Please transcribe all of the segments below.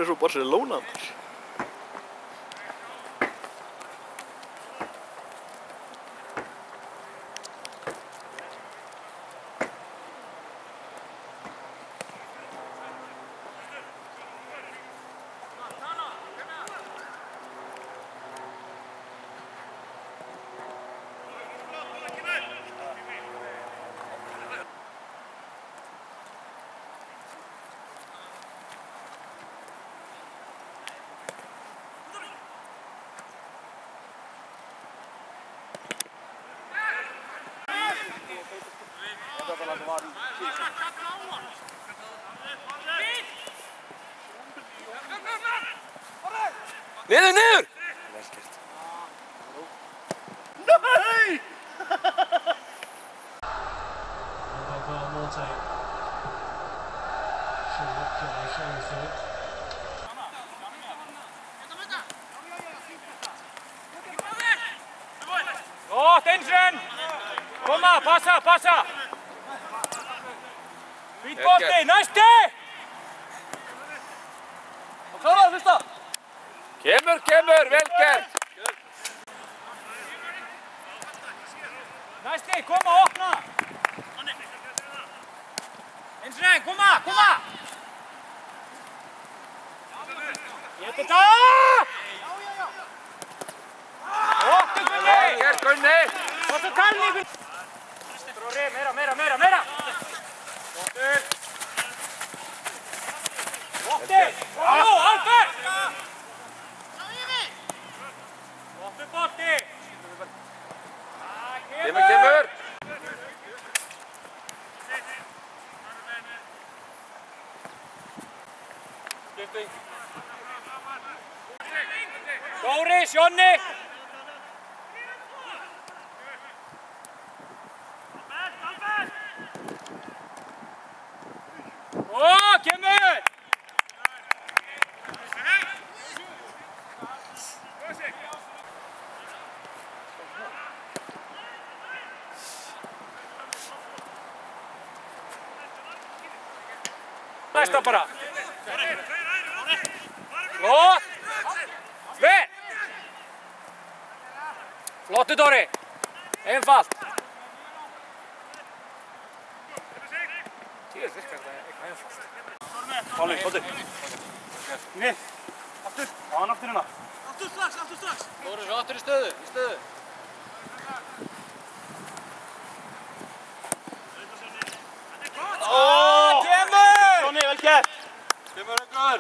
er svo Barcelona. Niður, niður! Vel gert. Nei! Gott, Einsen! Koma, passa, passa! Fýtt bolti, næsti! Og kláraðu fyrsta! Kemur, kemur, vel gert! Næsti, koma, opna! Einsen, koma, koma! Geta þetta! Óttu, Gunni! Vel gert, Gunni! Óttu, talningu! Þróri, meira! Óttu! Óttu! Ó, Alfred! Óttu, bolti! Kemur! Skipting! Dóri, Sjónni! Ó, kemur! Næsta bara! Flott! Vel! Flottu, Dóri! Einfalt! Tíðast virkar þetta eitthvað einfalt. Páli, hóttu. Nið. Aftur. Á hann aftur hérna. Aftur strax. Dóri, svo aftur í stöðu. Ó, kemur! Sjóni, vel gert. Kemur ykkur!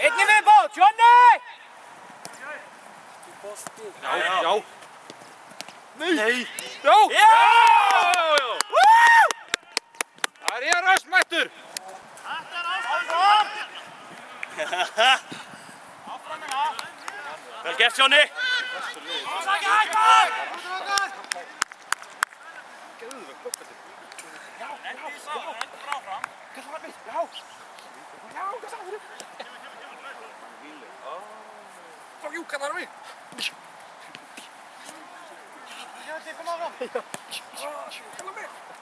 Einnig viðbót, Sjónni! Já. Nei! Já! Það er ég röstmættur! Vel gert, Sjóni. Fuck you, kallar mig!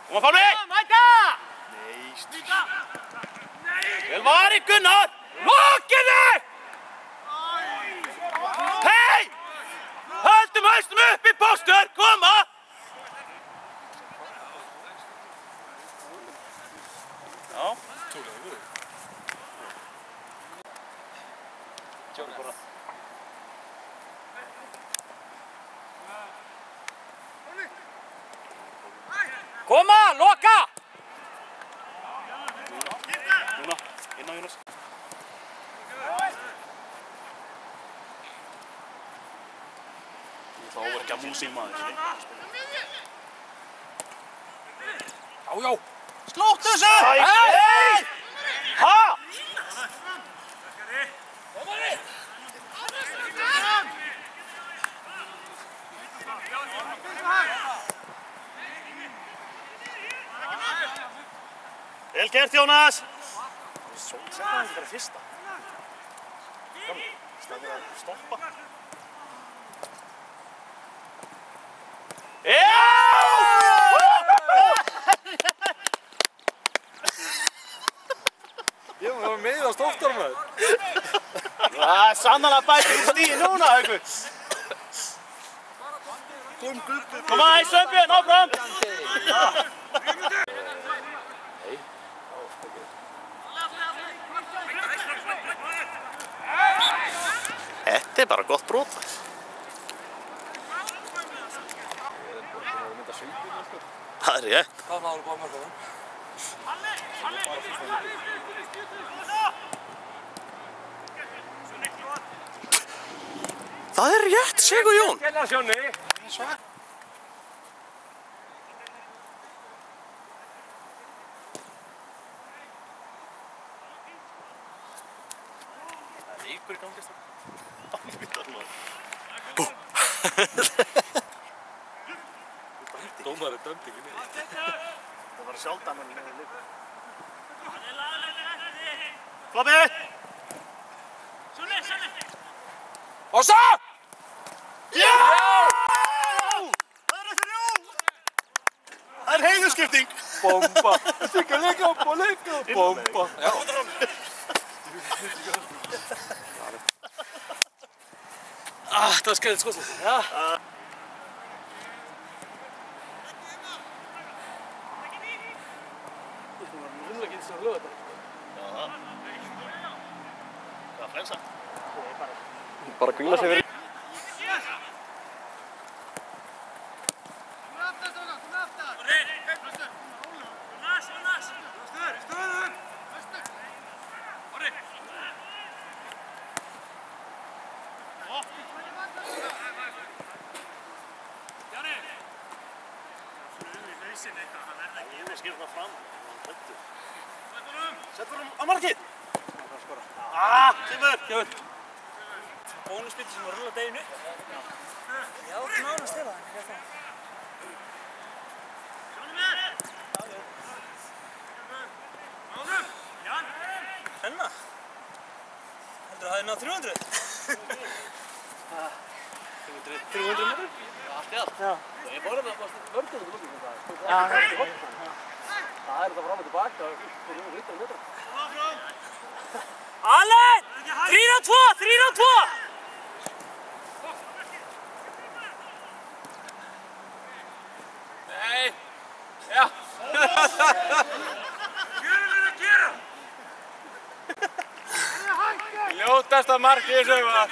Koma, Páli. Mæta! Vel varið, Gunnar. Lokið þig! Hei! Höldum hausnum upp í póstur, koma! Já. Koma, loka! Núna, inn á Jónas. Þá var ekki að músið maður. Já. Slóttu þessu! Hei! Ha? Vel gert, Jónas! Setja það ekki bara fyrsta. Stæðir að stoppa. Ég var með á stoftar maður. Það er sannarlega bætið í stíði núna, Haukur. Kom að, Sveinbjörn, áfram! Þetta er bara gott brot. Það er rétt. Hvað náður búið mörg á það? Það er rétt, Sigurjón. Gæla Sjóni. Það er ykkur í gangist það. Dómarinn dömdi ekki niður. Það var sjálfdan hann með líka. Kloppi! Og svo! Já! Það er 3! Það er heiðurskipting. Bomba. Sikka leika upp og leika upp. Bomba. Já. Það var skæðið skotið. Já. Hvað flensa? Bara kvíla sig verið. Ég skilur það fram. Settur á markið. Timur. Bónusbytti sem var að rulla deginu. Já, knánast til það. Hennar? Heldur að það hefði náð 300? 300 meter? Allt í allt. Já. Ég fór þetta bara vörðum og lukkum þetta. Já, Það er þetta fram og tilbaka og 100 metra. Allen! 3-2! 3-2! Nei. Já. Ljótasta markið sem var.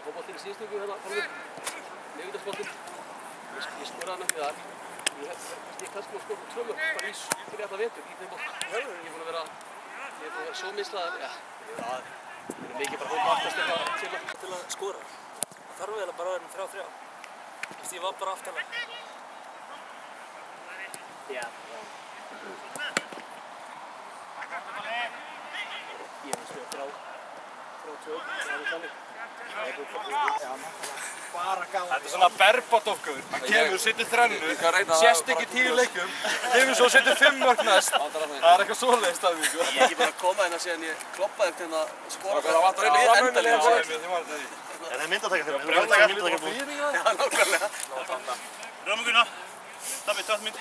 Fótboltinn í síðustu viku hérna framöver. Miðvikudagsboltinn. Ég skoraði með því þar. Ég kannski má skora 2 mörk bara í fyrir alla vetur í þeim bolta. Ég er búinn að vera svo mislaður. Já, það er mikið bara hópa aftast eitthvað Til að skora. Það þarf eiginlega bara að vera með 3-3. Þú veist, ég var bara aftalega. Já. Ég hef spilað 3-2. Það er þannig. Þetta er svona berbáttofgur. Hann kemur, setur þrennu, sést ekki 10 leikjum, kemur svo og setur 5 mörk næst. Það er eitthvað svoleiðis staðvík. Ég er ekki bara að koma hérna síðan ég kloppaði eftir hérna að skora. Það vantar eitthvað framöndilega. Er það myndatækja þeirra? Þú myndatækja Já, nákvæmlega. Römmuguna. Tappi, 20 mynd.